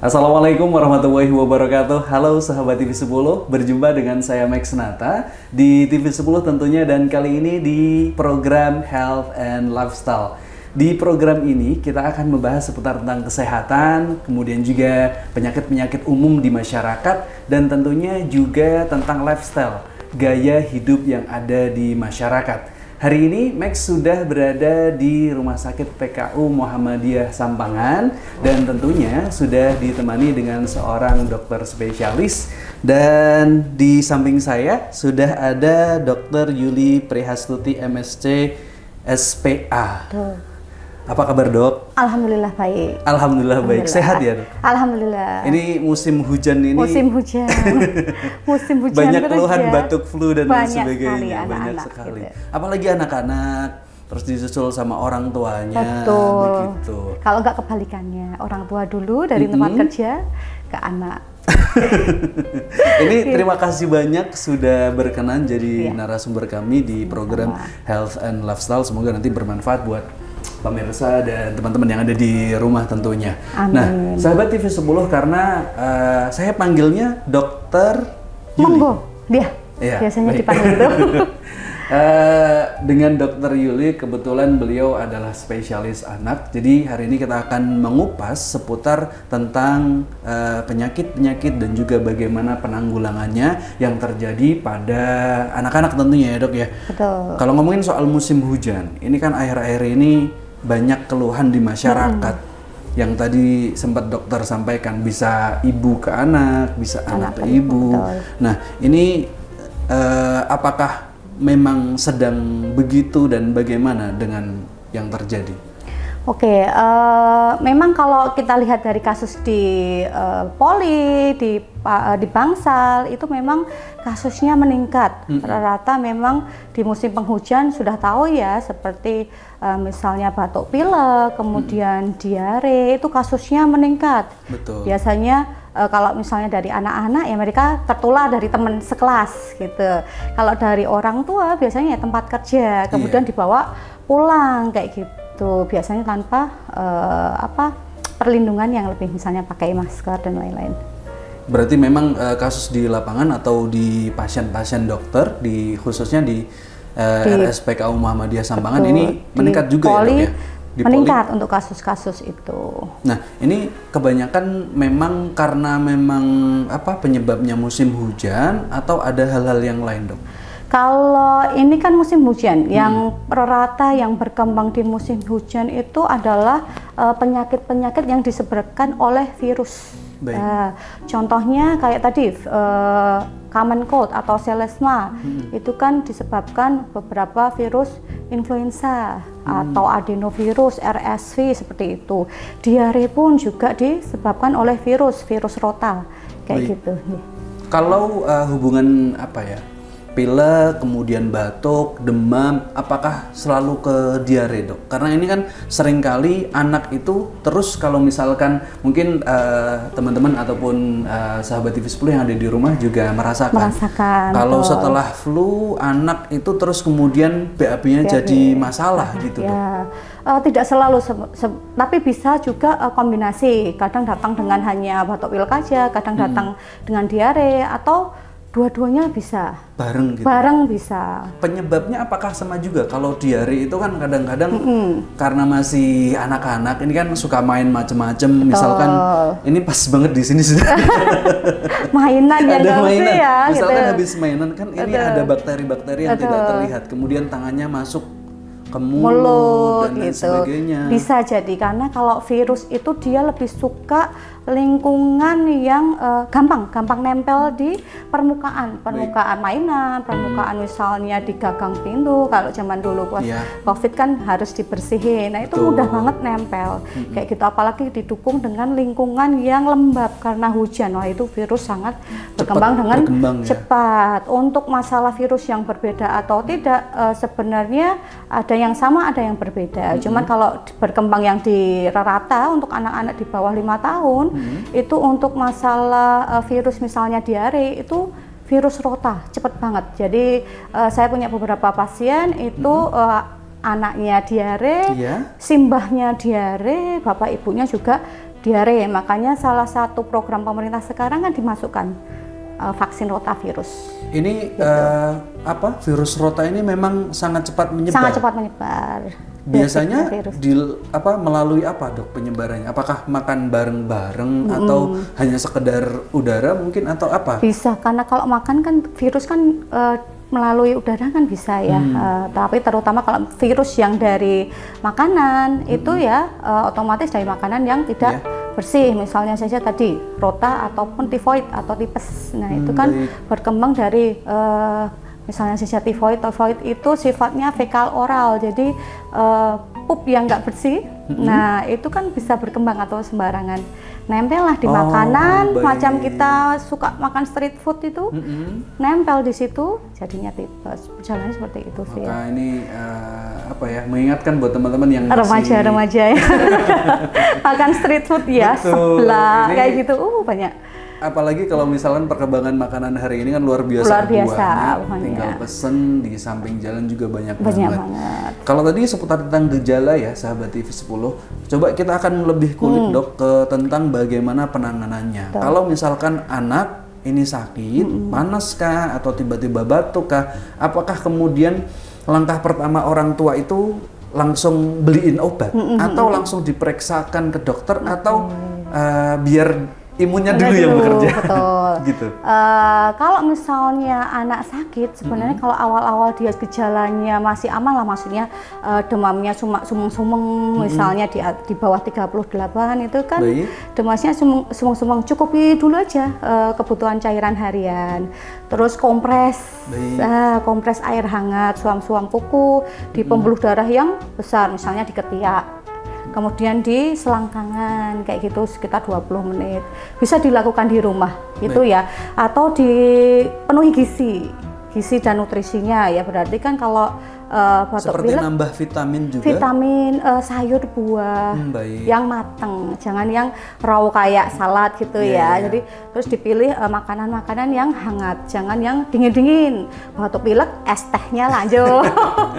Assalamualaikum warahmatullahi wabarakatuh. Halo sahabat TV10, berjumpa dengan saya Max Nata di TV10 tentunya, dan kali ini di program Health and Lifestyle. Di program ini kita akan membahas seputar tentang kesehatan, kemudian juga penyakit-penyakit umum di masyarakat, dan tentunya juga tentang lifestyle, gaya hidup yang ada di masyarakat. Hari ini Max sudah berada di Rumah Sakit PKU Muhammadiyah Sampangan, dan tentunya sudah ditemani dengan seorang dokter spesialis, dan di samping saya sudah ada Dr. Yuli Prihastuti MSc SPA. Apa kabar, Dok? Alhamdulillah baik. Alhamdulillah baik. Sehat ya, Dok? Alhamdulillah. Ini musim hujan ini. Musim hujan. Musim hujan banyak terus keluhan ya. Batuk, flu dan lain sebagainya. Banyak Banyak anak-anak sekali. gitu. Apalagi anak-anak terus disusul sama orang tuanya. Betul. Begitu. Kalau nggak kebalikannya, orang tua dulu dari tempat kerja ke anak. Ini terima kasih banyak sudah berkenan jadi narasumber kami di program Health and Lifestyle. Semoga nanti bermanfaat buat pemirsa dan teman-teman yang ada di rumah tentunya. Amin. Nah, sahabat TV10, karena saya panggilnya Dokter Yuli. Monggo, dia. Ya, biasanya baik. dipanggil itu. Dengan Dokter Yuli, kebetulan beliau adalah spesialis anak. Jadi hari ini kita akan mengupas seputar tentang penyakit-penyakit dan juga bagaimana penanggulangannya yang terjadi pada anak-anak tentunya ya, Dok ya. Betul. Kalau ngomongin soal musim hujan, ini kan akhir-akhir ini banyak keluhan di masyarakat. Yang tadi sempat dokter sampaikan, bisa ibu ke anak, bisa anak ke ibu. Betul. Nah, ini apakah memang sedang begitu dan bagaimana dengan yang terjadi? Oke, memang kalau kita lihat dari kasus di Poli, di Bangsal, itu memang kasusnya meningkat. Rata-rata memang di musim penghujan sudah tahu ya, seperti misalnya batuk pilek, kemudian diare, itu kasusnya meningkat. Betul. Biasanya kalau misalnya dari anak-anak ya mereka tertular dari teman sekelas gitu. Kalau dari orang tua biasanya ya tempat kerja, kemudian dibawa pulang kayak gitu. Biasanya tanpa perlindungan yang lebih, misalnya pakai masker dan lain-lain. Berarti memang kasus di lapangan atau di pasien-pasien dokter, khususnya di RSPKU Muhammadiyah Sampangan, ini meningkat juga ya, Dok ya? Meningkat untuk kasus-kasus itu. Nah, ini kebanyakan memang karena penyebabnya musim hujan atau ada hal-hal yang lain, Dok? Kalau ini kan musim hujan, yang rata yang berkembang di musim hujan itu adalah penyakit-penyakit yang disebabkan oleh virus. Contohnya kayak tadi common cold atau selesma, itu kan disebabkan beberapa virus influenza atau adenovirus, RSV seperti itu. Diare pun juga disebabkan oleh virus rota kayak gitu. Kalau hubungan pilek, kemudian batuk, demam, apakah selalu ke diare, Dok? Karena ini kan seringkali anak itu terus, kalau misalkan mungkin teman-teman ataupun sahabat TV10 yang ada di rumah juga merasakan. Kalau setelah flu, anak itu terus kemudian BAB-nya jadi masalah gitu, Dok. Tidak selalu, tapi bisa juga kombinasi. Kadang datang dengan hanya batuk pilek aja, kadang datang dengan diare, atau dua-duanya bisa. Bareng gitu? Bareng bisa. Penyebabnya apakah sama juga? Kalau diare itu kan kadang-kadang karena masih anak-anak, ini kan suka main macem-macem. Misalkan ini pas banget di sini sudah mainan yang ada mainan. Ya, misalkan gitu. habis mainan kan ini ada bakteri-bakteri yang tidak terlihat. Kemudian tangannya masuk ke mulut dan lain sebagainya. Bisa jadi karena kalau virus itu dia lebih suka lingkungan yang gampang nempel di permukaan mainan, permukaan misalnya di gagang pintu. Kalau zaman dulu pas COVID kan harus dibersihin. Nah, itu mudah banget nempel. Kayak gitu, apalagi didukung dengan lingkungan yang lembab karena hujan. Wah, itu virus sangat berkembang dengan cepat. Untuk masalah virus yang berbeda atau tidak, sebenarnya ada yang sama, ada yang berbeda. Cuman kalau berkembang yang di rata untuk anak-anak di bawah 5 tahun, itu untuk masalah virus misalnya diare, itu virus rota, cepet banget. Jadi saya punya beberapa pasien itu anaknya diare, simbahnya diare, bapak ibunya juga diare. Makanya salah satu program pemerintah sekarang kan dimasukkan vaksin rotavirus. Ini virus rota ini memang sangat cepat menyebar. Sangat cepat menyebar. Biasanya melalui apa dok penyebarannya? Apakah makan bareng-bareng atau hanya sekedar udara mungkin atau apa? Bisa, karena kalau makan kan virus kan melalui udara kan bisa ya. Tapi terutama kalau virus yang dari makanan itu ya otomatis dari makanan yang tidak bersih. Misalnya saja tadi rota ataupun tifoid atau tipes. Nah itu kan berkembang dari misalnya saja tifoid itu sifatnya fekal oral, jadi pup yang nggak bersih. Nah itu kan bisa berkembang atau sembarangan nempel lah di makanan. Macam kita suka makan street food itu nempel di situ, jadinya tipes. Perjalanannya seperti itu sih. Maka ini mengingatkan buat teman-teman yang remaja ya makan street food ya, sebelah kayak gitu banyak. Apalagi kalau misalkan perkembangan makanan hari ini kan luar biasa. Tinggal pesen di samping jalan juga banyak banget. Kalau tadi seputar tentang gejala ya sahabat TV 10, coba kita akan lebih kulik dok ke tentang bagaimana penanganannya. Kalau misalkan anak ini sakit, panas kah atau tiba-tiba batuk kah, apakah kemudian langkah pertama orang tua itu langsung beliin obat atau langsung diperiksakan ke dokter atau biar imunnya dulu yang bekerja. Betul. Gitu. Kalau misalnya anak sakit, sebenarnya kalau awal-awal dia gejalanya masih aman lah, maksudnya demamnya cuma sumeng-sumeng, misalnya di bawah 38 itu kan demamnya sumeng-sumeng, cukupi dulu aja kebutuhan cairan harian. Terus kompres air hangat, suam-suam kuku di pembuluh darah yang besar, misalnya di ketiak. Kemudian di selangkangan kayak gitu sekitar 20 menit. Bisa dilakukan di rumah gitu ya. Atau dipenuhi gizi dan nutrisinya ya. Berarti kan kalau batuk seperti pilek, nambah vitamin juga. Vitamin, sayur, buah yang matang, jangan yang raw kayak salad gitu ya. Jadi terus dipilih makanan-makanan yang hangat, jangan yang dingin-dingin. Batuk pilek, es tehnya lanjut.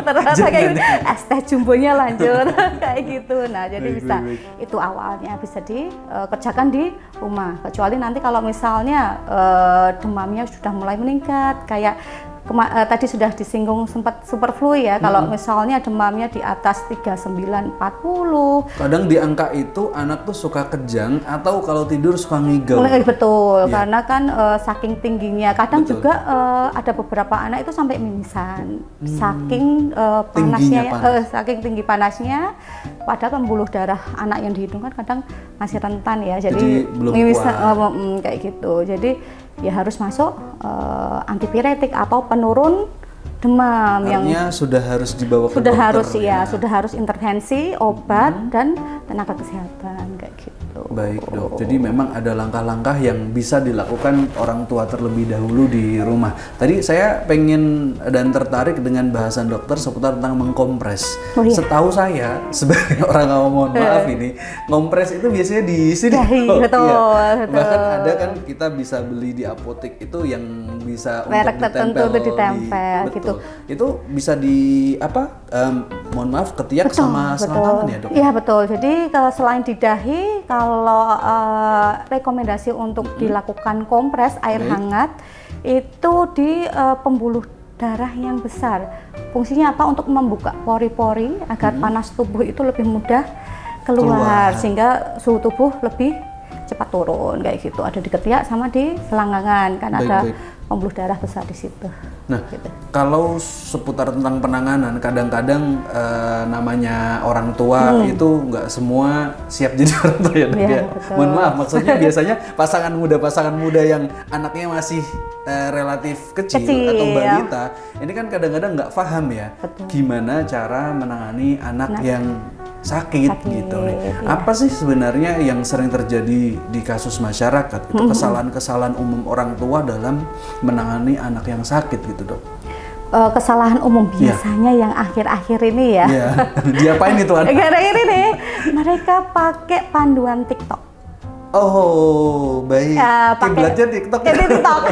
Ternyata kayak gitu, es teh jumbonya lanjut kayak gitu. Nah jadi bisa itu awalnya bisa dikerjakan di rumah. Kecuali nanti kalau misalnya demamnya sudah mulai meningkat, kayak tadi sudah disinggung sempat super flu ya. Kalau misalnya demamnya di atas 39-40. Kadang di angka itu anak tuh suka kejang atau kalau tidur suka ngigau. Betul, karena kan saking tingginya. Kadang juga ada beberapa anak itu sampai mimisan. Saking panasnya, saking tinggi panasnya. Padahal pembuluh darah anak yang dihidung kan kadang masih rentan ya. Jadi belum mimisan kayak gitu. Jadi ya harus masuk antipiretik atau penurun demam. Artinya sudah harus dibawa ke sudah dokter. Sudah harus intervensi obat dan tenaga kesehatan kayak gitu. Baik dok, jadi memang ada langkah-langkah yang bisa dilakukan orang tua terlebih dahulu di rumah. Tadi saya pengen dan tertarik dengan bahasan dokter seputar tentang mengkompres. Setahu saya sebagai orang awam, mohon maaf ini, ngompres itu biasanya di sini. Betul. Bahkan ada kan kita bisa beli di apotek itu yang bisa merek tertentu untuk ditempel gitu. Itu bisa di mohon maaf ketiak sama selangkangan ya dok? Iya betul. Jadi selain di dahi, kalau rekomendasi untuk dilakukan kompres air hangat itu di pembuluh darah yang besar. Fungsinya apa? Untuk membuka pori-pori agar panas tubuh itu lebih mudah keluar. Sehingga suhu tubuh lebih cepat turun kayak gitu. Ada di ketiak sama di selangkangan kan ada pembuluh darah besar di situ. Nah, kalau seputar tentang penanganan, kadang-kadang namanya orang tua itu nggak semua siap jadi orang tua ya, dok ya. Mohon maaf, maksudnya biasanya pasangan muda yang anaknya masih relatif kecil atau balita, ini kan kadang-kadang nggak paham ya, gimana cara menangani anak yang sakit gitu nih. Apa sih sebenarnya yang sering terjadi di kasus masyarakat? Itu kesalahan-kesalahan umum orang tua dalam menangani anak yang sakit gitu, dok. Kesalahan umum biasanya yang akhir-akhir ini ya. Diapain itu anak? Akhir-akhir ini mereka pakai panduan TikTok. Oh, baik. Kiblatnya TikTok. Jadi TikTok.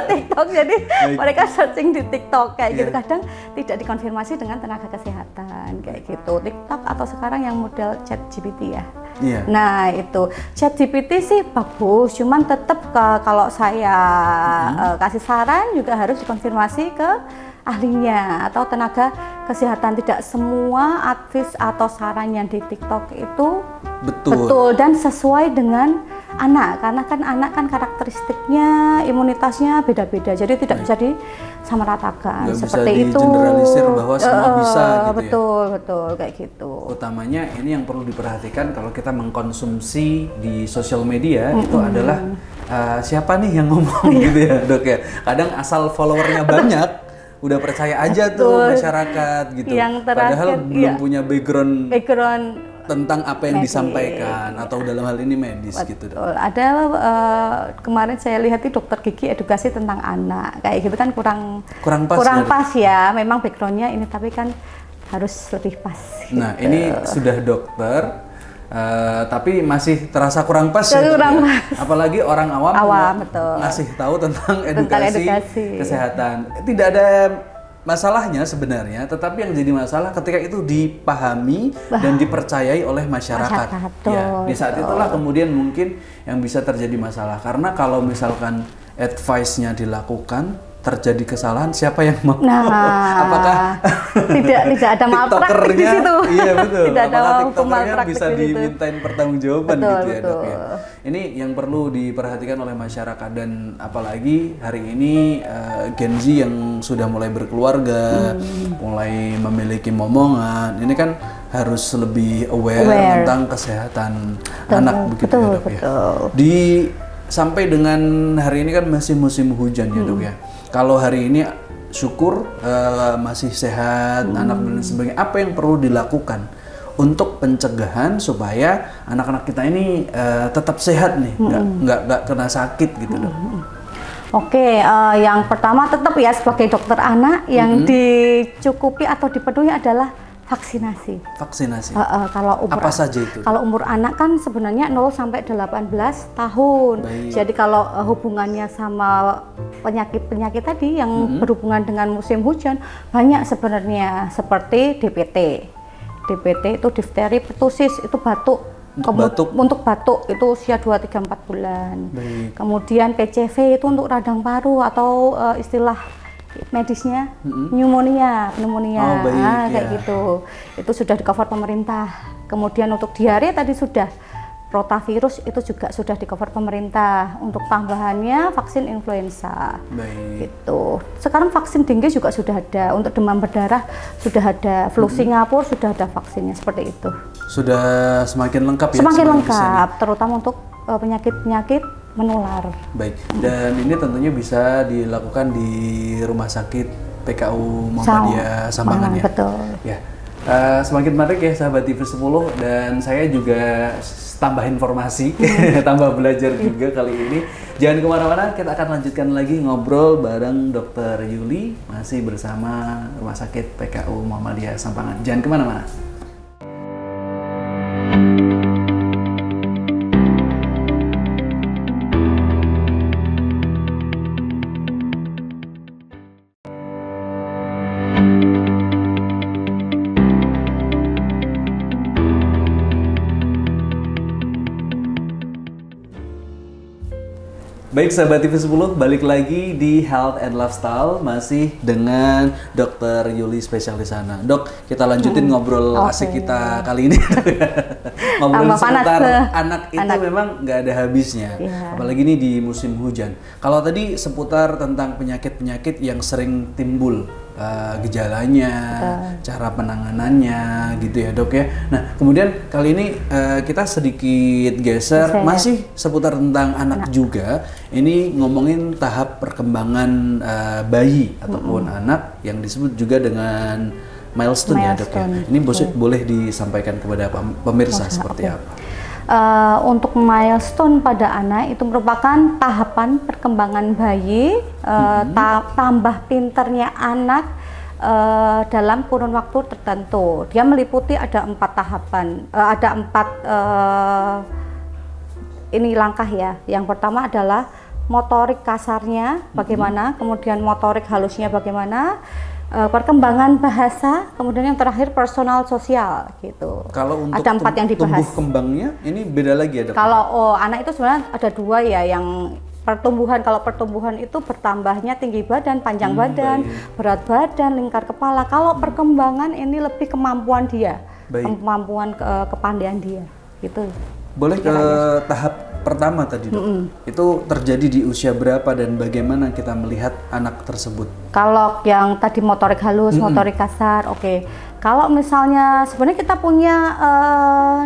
TikTok. Jadi Baik. mereka searching di TikTok kayak gitu. Iya. Kadang tidak dikonfirmasi dengan tenaga kesehatan kayak gitu. TikTok atau sekarang yang model ChatGPT ya. Iya. Nah, itu ChatGPT sih bagus, cuman tetap kalau saya kasih saran juga harus dikonfirmasi ke ahlinya atau tenaga kesehatan. Tidak semua advice atau saran yang di TikTok itu betul dan sesuai dengan anak, karena kan anak kan karakteristiknya, imunitasnya beda-beda, jadi tidak bisa disamaratakan. Nggak seperti bisa itu. digeneralisir bahwa semua bisa gitu betul kayak gitu. Utamanya ini yang perlu diperhatikan kalau kita mengkonsumsi di sosial media itu adalah siapa nih yang ngomong gitu ya dok ya. Kadang asal followernya banyak udah percaya aja tuh masyarakat gitu. Yang terakhir, padahal belum punya background tentang apa yang medis. Disampaikan atau dalam hal ini medis gitu dok. Ada kemarin saya lihat di dokter gigi edukasi tentang anak kayak gitu kan kurang pas ya. Memang backgroundnya ini tapi kan harus lebih pas. Nah gitu. ini sudah dokter. Tapi masih terasa kurang pas ya, apalagi orang awam betul. ngasih tahu tentang edukasi kesehatan. Tidak ada masalahnya sebenarnya, tetapi yang jadi masalah ketika itu dipahami dan dipercayai oleh masyarakat. Ya, di saat itulah kemudian mungkin yang bisa terjadi masalah, karena kalau misalkan advice-nya dilakukan terjadi kesalahan, siapa yang mau? Nah, apakah tidak ada malpraktik di situ? Iya betul. Tidak ada apakah tiktokernya bisa di situ. dimintain pertanggungjawaban gitu ya dok ya? Betul. Ini yang perlu diperhatikan oleh masyarakat, dan apalagi hari ini Gen Z yang sudah mulai berkeluarga, mulai memiliki momongan, ini kan harus lebih aware tentang kesehatan anak begitu ya dok ya. Sampai dengan hari ini kan masih musim hujan ya dok ya. Kalau hari ini syukur masih sehat anak dan sebagainya. Apa yang perlu dilakukan untuk pencegahan supaya anak-anak kita ini tetap sehat nih, nggak kena sakit gitu dok? Oke, yang pertama tetap ya sebagai dokter anak yang dicukupi atau dipenuhi adalah vaksinasi. Kalau umur apa saja itu? Kalau umur anak kan sebenarnya 0 sampai 18 tahun. Baik. Jadi kalau hubungannya sama penyakit-penyakit tadi yang berhubungan dengan musim hujan banyak sebenarnya, seperti DPT. DPT itu difteri, pertusis itu batuk. Untuk batuk itu usia 2, 3, 4 bulan. Baik. Kemudian PCV itu untuk radang paru atau istilah medisnya pneumonia. Kayak gitu. Itu sudah di cover pemerintah. Kemudian untuk diare tadi sudah, rotavirus itu juga sudah di cover pemerintah. Untuk tambahannya vaksin influenza. Baik. Gitu. Sekarang vaksin dengue juga sudah ada. Untuk demam berdarah sudah ada. Flu Singapura sudah ada vaksinnya, seperti itu. Sudah semakin lengkap ya. Semakin lengkap, terutama untuk penyakit-penyakit menular. Baik, dan ini tentunya bisa dilakukan di Rumah Sakit PKU Muhammadiyah Sambangan ya. Betul. Ya, semakin menarik ya sahabat TV 10, dan saya juga tambah informasi, tambah belajar juga kali ini. Jangan kemana-mana, kita akan lanjutkan lagi ngobrol bareng Dr. Yuli, masih bersama Rumah Sakit PKU Muhammadiyah Sambangan. Jangan kemana-mana. Baik sahabat TV 10, balik lagi di Health and Lifestyle masih dengan Dr. Yuli spesialis sana. Dok, kita lanjutin ngobrol asik kita kali ini. Ngobrol seputar anak itu memang nggak ada habisnya, apalagi ini di musim hujan. Kalau tadi seputar tentang penyakit-penyakit yang sering timbul, gejalanya, cara penanganannya gitu ya dok ya. Nah kemudian kali ini kita sedikit geser masih seputar tentang anak juga. Ini ngomongin tahap perkembangan bayi ataupun anak yang disebut juga dengan milestone ya dok ya. Ini boleh disampaikan kepada pemirsa seperti apa? Untuk milestone pada anak itu merupakan tahapan perkembangan bayi, tambah pinternya anak dalam kurun waktu tertentu. Dia meliputi ada 4 tahapan, ada 4 ini langkah ya. Yang pertama adalah motorik kasarnya bagaimana, kemudian motorik halusnya bagaimana, perkembangan bahasa, kemudian yang terakhir personal sosial gitu. Kalau untuk ada 4 yang dibahas. tumbuh kembangnya ini beda lagi ya dok? Kalau anak itu sebenarnya ada 2 ya, yang pertumbuhan. Kalau pertumbuhan itu bertambahnya tinggi badan, panjang badan, berat badan, lingkar kepala. Kalau perkembangan ini lebih kemampuan dia, kemampuan kepandaian dia gitu. Boleh ke tahap pertama tadi dok, itu terjadi di usia berapa dan bagaimana kita melihat anak tersebut? Kalau yang tadi motorik halus, motorik kasar, oke. Kalau misalnya sebenarnya kita punya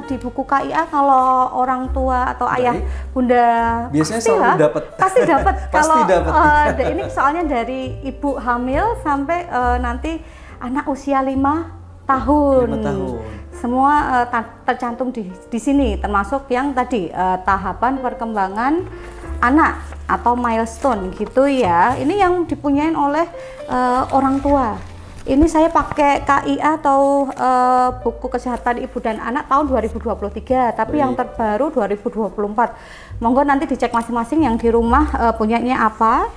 di buku KIA, kalau orang tua atau ayah bunda biasanya selalu dapat. Pasti dapat. Pasti dapat. Ini soalnya dari ibu hamil sampai nanti anak usia 5 tahun. 5 tahun. Semua tercantum di sini, termasuk yang tadi tahapan perkembangan anak atau milestone gitu ya. Ini yang dipunyain oleh orang tua. Ini saya pakai KIA atau buku kesehatan ibu dan anak tahun 2023, tapi yang terbaru 2024. Monggo nanti dicek masing-masing yang di rumah punyanya apa.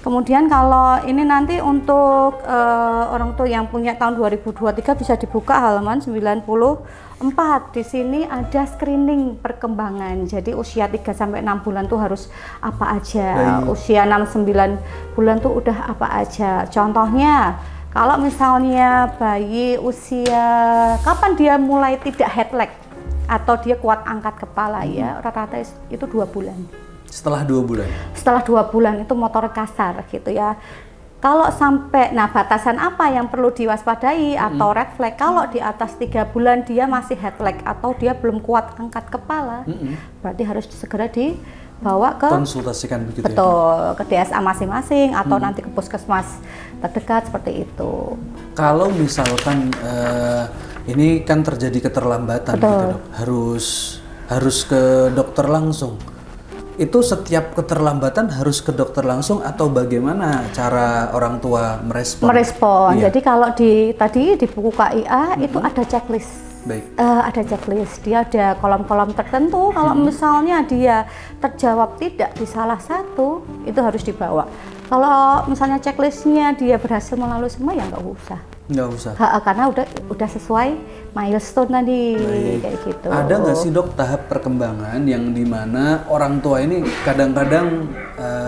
Kemudian kalau ini nanti untuk orang tua yang punya tahun 2023 bisa dibuka halaman 94. Di sini ada screening perkembangan. Jadi usia 3 sampai 6 bulan tuh harus apa aja. Usia 6-9 bulan tuh udah apa aja. Contohnya kalau misalnya bayi usia kapan dia mulai tidak head leg atau dia kuat angkat kepala ya, rata-rata itu 2 bulan. Setelah 2 bulan? Setelah 2 bulan itu motor kasar gitu ya. Kalau sampai, nah batasan apa yang perlu diwaspadai atau red flag, kalau di atas 3 bulan dia masih head leg atau dia belum kuat angkat kepala, berarti harus segera dibawa ke konsultasikan begitu. Betul, ke DSA masing-masing atau nanti ke puskesmas terdekat seperti itu. Kalau misalkan ini kan terjadi keterlambatan gitu dok, harus ke dokter langsung. Itu setiap keterlambatan harus ke dokter langsung atau bagaimana cara orang tua merespon? Iya. Jadi kalau tadi di buku KIA itu ada checklist. Ada checklist, dia ada kolom-kolom tertentu. Kalau misalnya dia terjawab tidak di salah satu, itu harus dibawa. Kalau misalnya checklistnya dia berhasil melalui semua, ya nggak usah. Nggak usah. Karena udah sesuai milestone tadi kayak gitu. Ada nggak sih dok tahap perkembangan yang dimana orang tua ini kadang-kadang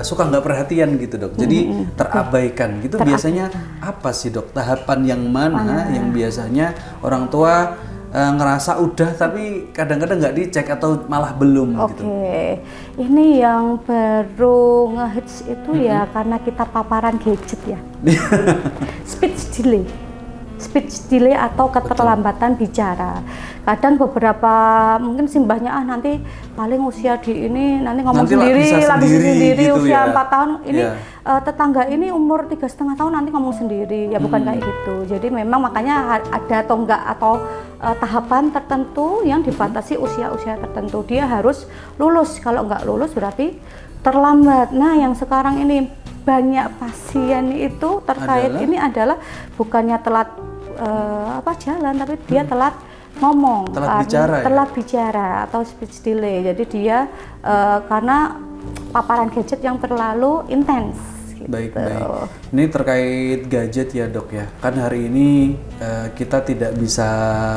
suka nggak perhatian gitu dok, jadi terabaikan gitu. Biasanya apa sih dok tahapan yang mana yang biasanya orang tua ngerasa udah tapi kadang-kadang nggak dicek atau malah belum gitu? Ini yang baru ngehits itu ya karena kita paparan gadget ya. Speech delay atau keterlambatan bicara. Kadang beberapa mungkin simbahnya nanti paling usia di ini nanti ngomong sendiri gitu usia 4 tahun ini tetangga ini umur 3,5 tahun nanti ngomong sendiri ya, bukan kayak gitu. Jadi memang makanya ada tonggak atau tahapan tertentu yang dibatasi usia-usia tertentu. Dia harus lulus, kalau nggak lulus berarti terlambat. Nah yang sekarang ini banyak pasien itu terkait ini adalah bukannya telat jalan, tapi dia telat ngomong, telat bicara atau speech delay. Jadi dia karena paparan gadget yang terlalu intens. Baik. Ini terkait gadget ya dok ya. Kan hari ini kita tidak bisa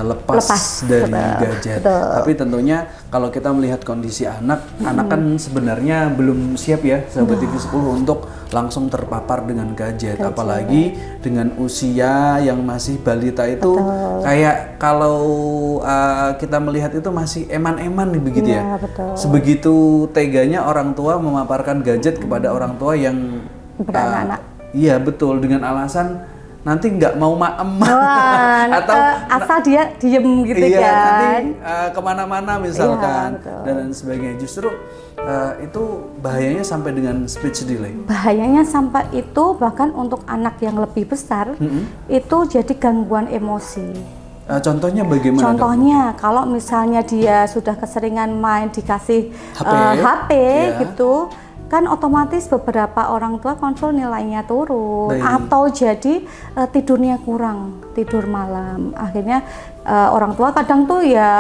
lepas dari gadget. Tapi tentunya kalau kita melihat kondisi anak kan sebenarnya belum siap ya sahabat TV10 untuk langsung terpapar dengan gadget. Apalagi dengan usia yang masih balita itu kayak kalau kita melihat itu masih eman-eman begitu ya. Sebegitu teganya orang tua memaparkan gadget kepada orang tua yang beranak-anak. Iya betul, dengan alasan nanti nggak mau maem atau asal dia diem gitu kan. Nanti kemana-mana misalkan dan sebagainya. Justru itu bahayanya sampai dengan speech delay. Bahayanya sampai itu bahkan untuk anak yang lebih besar itu jadi gangguan emosi. Contohnya bagaimana? Contohnya kalau misalnya dia sudah keseringan main dikasih HP gitu. kan otomatis beberapa orang tua konsul nilainya turun. Baik. Atau jadi tidurnya kurang, tidur malam. Akhirnya orang tua kadang tuh ya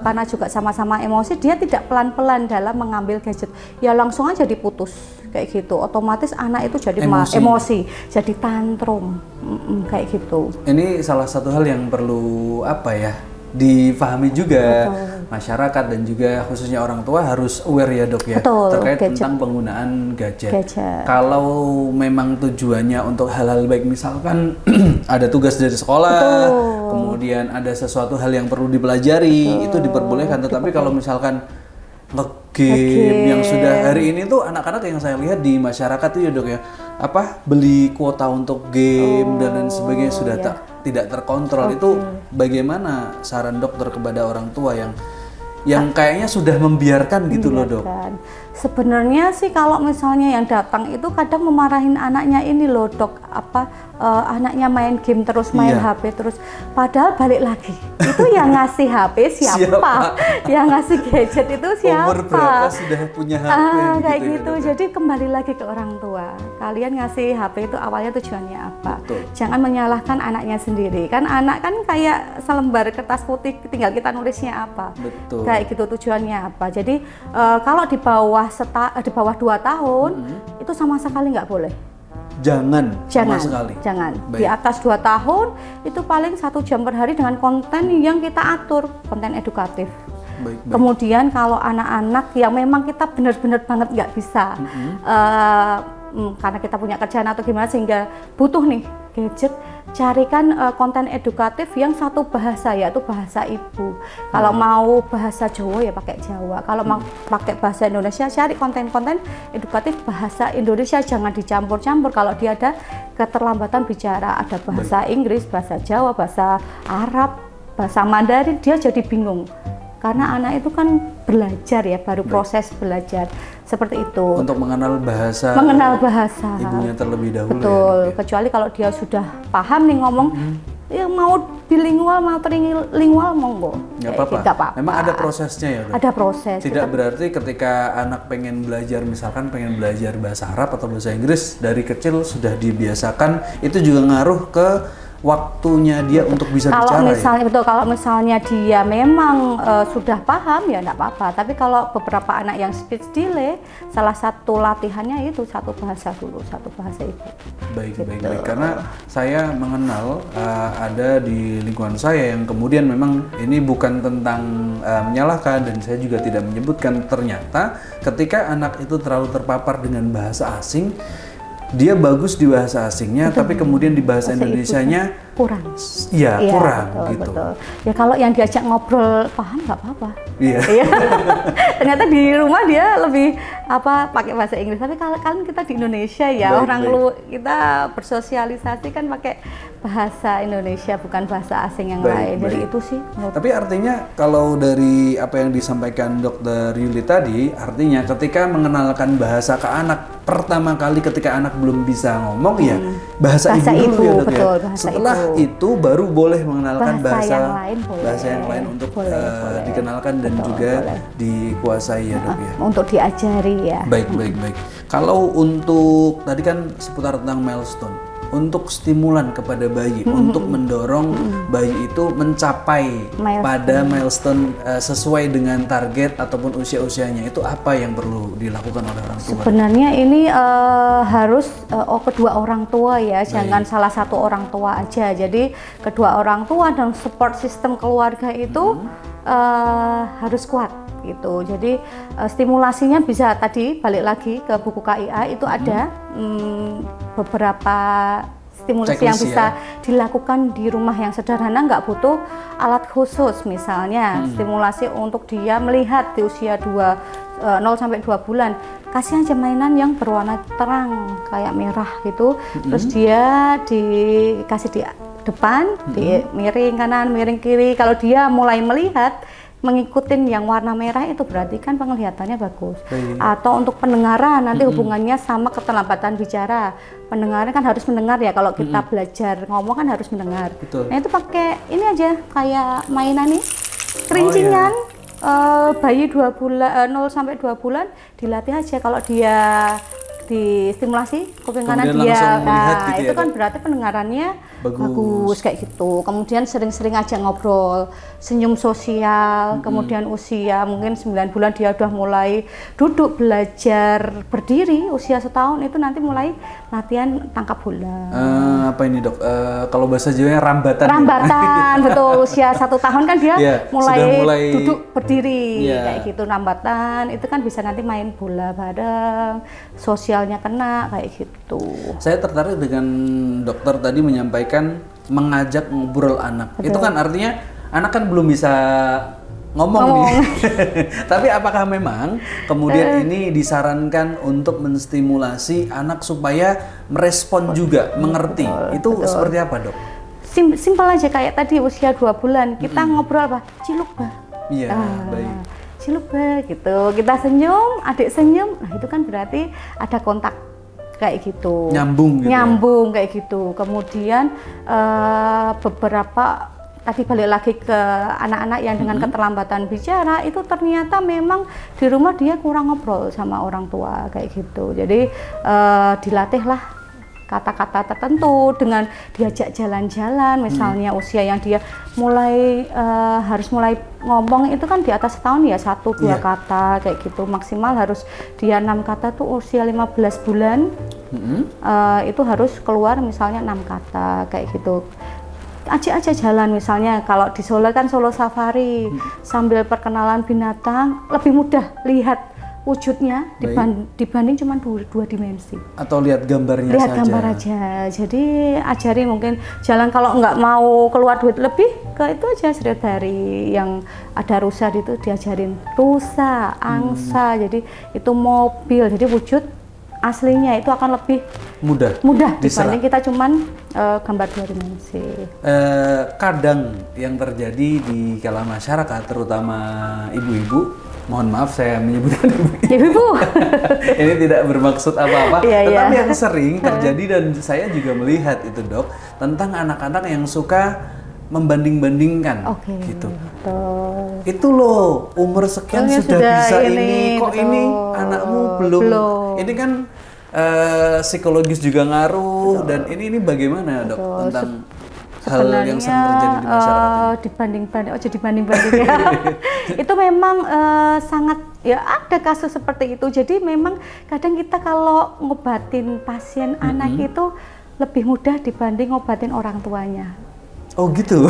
karena juga sama-sama emosi, dia tidak pelan-pelan dalam mengambil gadget, ya langsung aja diputus kayak gitu. Otomatis anak itu jadi emosi, jadi tantrum kayak gitu. Ini salah satu hal yang perlu apa ya difahami juga. Betul. Masyarakat dan juga khususnya orang tua harus aware ya dok ya. Betul, terkait gadget. tentang penggunaan gadget. Gadget. Kalau memang tujuannya untuk hal-hal baik, misalkan ada tugas dari sekolah, Betul. kemudian ada sesuatu hal yang perlu dipelajari, itu diperbolehkan. Tetapi kalau misalkan game yang sudah hari ini tuh anak-anak yang saya lihat di masyarakat tuh ya dok ya, apa beli kuota untuk game dan lain sebagainya sudah tidak terkontrol. Itu bagaimana saran dokter kepada orang tua yang kayaknya sudah membiarkan gitu loh dok? Sebenarnya sih kalau misalnya yang datang itu kadang memarahin anaknya ini loh dok, anaknya main game terus, main HP terus, padahal balik lagi itu yang ngasih HP siapa? Yang ngasih gadget itu siapa? Umur berapa sudah punya HP kayak gitu, gitu. Ya, jadi kembali lagi ke orang tua, kalian ngasih HP itu awalnya tujuannya apa? Betul. Jangan menyalahkan anaknya sendiri, kan anak kan kayak selembar kertas putih, tinggal kita nulisnya apa. Betul. Kayak gitu tujuannya apa. Jadi kalau di bawah 2 tahun itu sama sekali nggak boleh. Jangan sama sekali. Jangan. Baik. Di atas 2 tahun itu paling 1 jam per hari dengan konten yang kita atur, konten edukatif. Baik. Kemudian kalau anak-anak yang memang kita benar-benar banget nggak bisa, karena kita punya kerjaan atau gimana sehingga butuh nih gadget, carikan konten edukatif yang satu bahasa, yaitu bahasa ibu. Kalau mau bahasa Jawa ya pakai Jawa, kalau mau pakai bahasa Indonesia cari konten-konten edukatif bahasa Indonesia, jangan dicampur-campur. Kalau dia ada keterlambatan bicara, ada bahasa Inggris, bahasa Jawa, bahasa Arab, bahasa Mandarin, dia jadi bingung. Karena anak itu kan belajar ya, baru proses belajar seperti itu. Untuk mengenal bahasa ibunya terlebih dahulu. Betul, ya. kecuali kalau dia sudah paham nih ngomong, ya mau bilingual, mau trilingual, monggo. Nggak apa-apa. Memang ada prosesnya ya dok? Ada proses. Tidak berarti ketika anak pengen belajar, misalkan pengen belajar bahasa Arab atau bahasa Inggris, dari kecil sudah dibiasakan, itu juga ngaruh ke waktunya dia untuk bisa bicara. Kalau misalnya dia memang sudah paham ya enggak apa-apa. Tapi kalau beberapa anak yang speech delay, salah satu latihannya itu satu bahasa dulu, satu bahasa ibu. Baik. Karena saya mengenal ada di lingkungan saya yang kemudian memang ini bukan tentang menyalahkan, dan saya juga tidak menyebutkan, ternyata ketika anak itu terlalu terpapar dengan bahasa asing, dia bagus di bahasa asingnya, tapi kemudian di bahasa Indonesianya kurang. Iya, kurang betul, gitu. Betul. Ya kalau yang diajak ngobrol paham nggak apa-apa. Iya. Ternyata di rumah dia lebih pakai bahasa Inggris. Tapi kalau kita di Indonesia ya, kita bersosialisasi kan pakai bahasa Indonesia, bukan bahasa asing yang lain. Jadi itu sih. Tapi artinya kalau dari apa yang disampaikan Dr. Yuli tadi, artinya ketika mengenalkan bahasa ke anak, pertama kali ketika anak belum bisa ngomong ya bahasa ibu dulu ya dok ya. Setelah itu baru boleh mengenalkan bahasa yang lain untuk dikenalkan dan juga dikuasai ya dok ya. Untuk diajari ya. Baik. Kalau untuk tadi kan seputar tentang milestone, untuk stimulan kepada bayi, untuk mendorong bayi itu mencapai pada milestone sesuai dengan target ataupun usia-usianya, itu apa yang perlu dilakukan oleh orang tua? Sebenarnya ini harus kedua orang tua ya, jangan salah satu orang tua aja. Jadi kedua orang tua dan support system keluarga itu harus kuat gitu. Jadi stimulasinya bisa tadi balik lagi ke buku KIA, itu ada beberapa stimulasi yang bisa dilakukan di rumah yang sederhana, nggak butuh alat khusus. Misalnya stimulasi untuk dia melihat di usia 0 sampai 2 bulan, kasih aja mainan yang berwarna terang kayak merah gitu, terus dia dikasih di depan, di miring kanan, miring kiri. Kalau dia mulai melihat mengikutin yang warna merah, itu berarti kan penglihatannya bagus. Atau untuk pendengaran, nanti hubungannya sama keterlambatan bicara. Pendengaran kan harus mendengar ya, kalau kita belajar ngomong kan harus mendengar. Betul. Nah itu pakai ini aja, kayak mainan nih, kerincingan. Bayi 2 bulan, 0 sampai 2 bulan dilatih aja. Kalau dia distimulasi kuping kanan Kemudian dia, langsung melihat nah gitu ya, itu kan Dok? berarti pendengarannya Bagus. bagus kayak gitu. Kemudian sering-sering aja ngobrol, senyum sosial. Kemudian usia mungkin 9 bulan dia udah mulai duduk belajar berdiri. Usia 1 tahun itu nanti mulai latihan tangkap bola. Apa ini dok? Kalau bahasa Jawanya rambatan. Ya? Rambatan, betul. Usia 1 tahun kan dia Iya, sudah mulai duduk berdiri Iya. kayak gitu. Rambatan itu kan bisa nanti main bola bareng, sosialnya kena kayak gitu. Saya tertarik dengan dokter tadi menyampaikan mengajak ngobrol anak. Betul. Itu kan artinya anak kan belum bisa ngomong nih. Tapi apakah memang kemudian ini disarankan untuk menstimulasi anak supaya merespon juga, mengerti? Itu seperti apa, Dok? Simpel aja kayak tadi usia 2 bulan kita ngobrol apa? Ciluk, Bah. Iya, baik. Ciluk, Bah, gitu. Kita senyum, adik senyum. Nah, itu kan berarti ada kontak kayak gitu. Nyambung gitu. Nyambung kayak gitu. Kemudian beberapa tadi balik lagi ke anak-anak yang dengan keterlambatan bicara itu ternyata memang di rumah dia kurang ngobrol sama orang tua kayak gitu. Jadi dilatihlah kata-kata tertentu dengan diajak jalan-jalan, misalnya usia yang dia mulai harus mulai ngomong itu kan di atas tahun ya 1-2 kata kayak gitu, maksimal harus dia 6 kata tuh usia 15 bulan itu harus keluar misalnya 6 kata kayak gitu. Ajak aja jalan, misalnya kalau di Solo kan Solo Safari sambil perkenalan binatang lebih mudah lihat wujudnya dibanding cuma 2 dimensi. Atau lihat gambarnya Lihat saja. gambar aja. Jadi ajari mungkin jalan, kalau nggak mau keluar duit lebih ke itu aja Sriwedari yang ada rusa itu diajarin rusa, angsa. Jadi itu mobil. Jadi wujud aslinya itu akan lebih mudah diserap. dibanding kita cuman gambar 2 dimensi. Kadang yang terjadi di kalangan masyarakat, terutama ibu-ibu, mohon maaf saya menyebutkan Ibu. ini tidak bermaksud apa-apa, Iya, tetapi iya. yang sering terjadi dan saya juga melihat itu, Dok, tentang anak-anak yang suka membanding-bandingkan gitu. Betul. Itu loh, umur sekian Oh, ya sudah bisa ini, kok betul. ini anakmu belum. Ini kan psikologis juga ngaruh, dan ini bagaimana, Dok, tentang hal yang sering terjadi di masyarakat ini? Dibanding-banding ya. Itu memang sangat, ya ada kasus seperti itu. Jadi memang kadang kita kalau ngobatin pasien anak itu lebih mudah dibanding ngobatin orang tuanya. Oh gitu.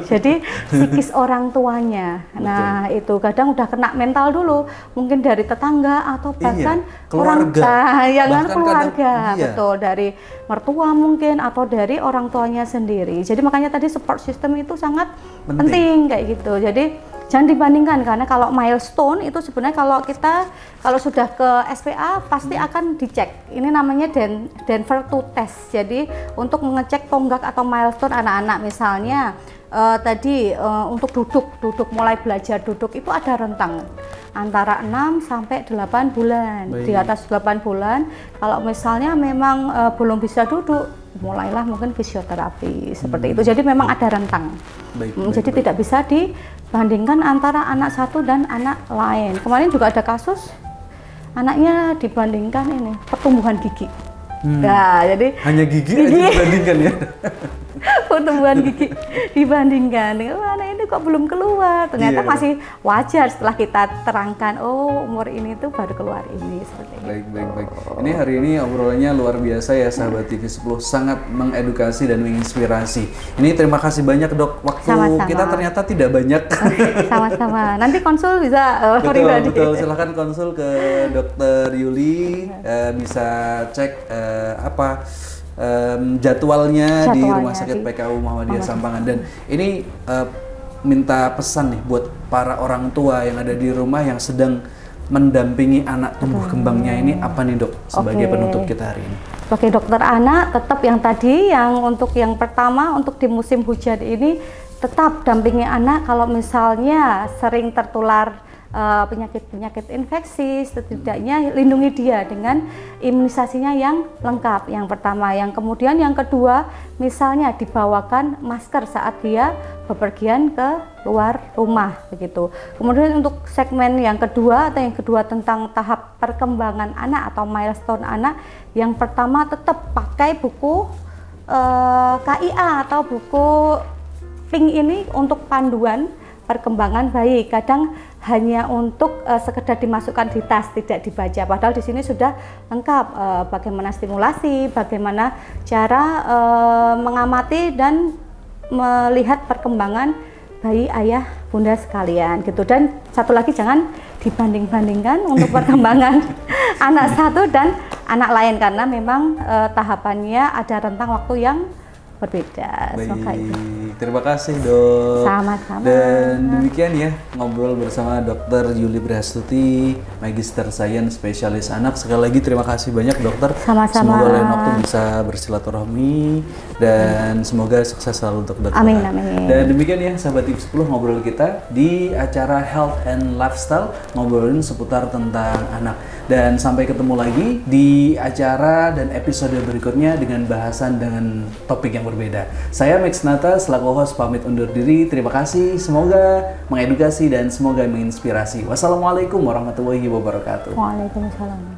Jadi psikis orang tuanya. Nah, itu kadang udah kena mental dulu, mungkin dari tetangga atau bahkan keluarga. yang Bahkan keluarga, kadang, betul, dari mertua mungkin atau dari orang tuanya sendiri. Jadi makanya tadi support system itu sangat penting kayak gitu. Jadi jangan dibandingkan, karena kalau milestone itu sebenarnya kalau sudah ke SPA pasti akan dicek. Ini namanya Denver Two Test. Jadi untuk mengecek tonggak atau milestone anak-anak, misalnya tadi untuk duduk mulai belajar duduk itu ada rentang antara 6 sampai 8 bulan. Baik. Di atas 8 bulan kalau misalnya memang belum bisa duduk, mulailah mungkin fisioterapi seperti itu. Jadi memang ada rentang. Jadi tidak bisa dibandingkan antara anak satu dan anak lain. Kemarin juga ada kasus anaknya dibandingkan ini pertumbuhan gigi. Nah, jadi hanya gigi aja dibandingkan ya. pertumbuhan gigi dibandingkan, anak ini kok belum keluar, ternyata masih wajar setelah kita terangkan, oh umur ini tuh baru keluar ini, seperti itu. Baik. Ini hari ini obrolannya luar biasa ya sahabat TV10, sangat mengedukasi dan menginspirasi. Ini terima kasih banyak, Dok, waktu Sama-sama. kita ternyata tidak banyak. Sama-sama, nanti konsul bisa pribadi. Betul, silahkan konsul ke Dokter Yuli, bisa cek jadwalnya di Rumah Sakit PKU Muhammadiyah Sampangan. Dan ini minta pesan nih buat para orang tua yang ada di rumah yang sedang mendampingi anak tumbuh kembangnya ini, apa nih, Dok, sebagai penutup kita hari ini? Sebagai dokter anak, tetap yang tadi, untuk yang pertama, untuk di musim hujan ini tetap dampingi anak. Kalau misalnya sering tertular penyakit-penyakit infeksi, setidaknya lindungi dia dengan imunisasinya yang lengkap. Yang pertama, yang kemudian yang kedua, misalnya dibawakan masker saat dia bepergian ke luar rumah begitu. Kemudian untuk segmen yang kedua tentang tahap perkembangan anak atau milestone anak, yang pertama tetap pakai buku KIA atau buku Pink ini untuk panduan perkembangan bayi. Kadang hanya untuk sekedar dimasukkan di tas, tidak dibaca. Padahal di sini sudah lengkap bagaimana stimulasi, bagaimana cara mengamati dan melihat perkembangan bayi ayah bunda sekalian gitu. Dan satu lagi, jangan dibanding-bandingkan untuk perkembangan anak satu dan anak lain, karena memang tahapannya ada rentang waktu yang berbeda. Baik, terima kasih dok. Sama-sama. Dan demikian ya ngobrol bersama Dr. Yuli Prihastuti, Magister Sains Spesialis Anak. Sekali lagi terima kasih banyak dokter. Sama-sama. Semoga lain waktu bisa bersilaturahmi dan semoga sukses selalu untuk dokter. Amin, amin. Dan demikian ya sahabat TV 10 ngobrol kita di acara Health and Lifestyle, ngobrolin seputar tentang anak. Dan sampai ketemu lagi di acara dan episode berikutnya dengan bahasan dengan topik yang berbeda. Saya Max Nata selaku host pamit undur diri. Terima kasih, semoga mengedukasi dan semoga menginspirasi. Wassalamualaikum warahmatullahi wabarakatuh. Waalaikumsalam.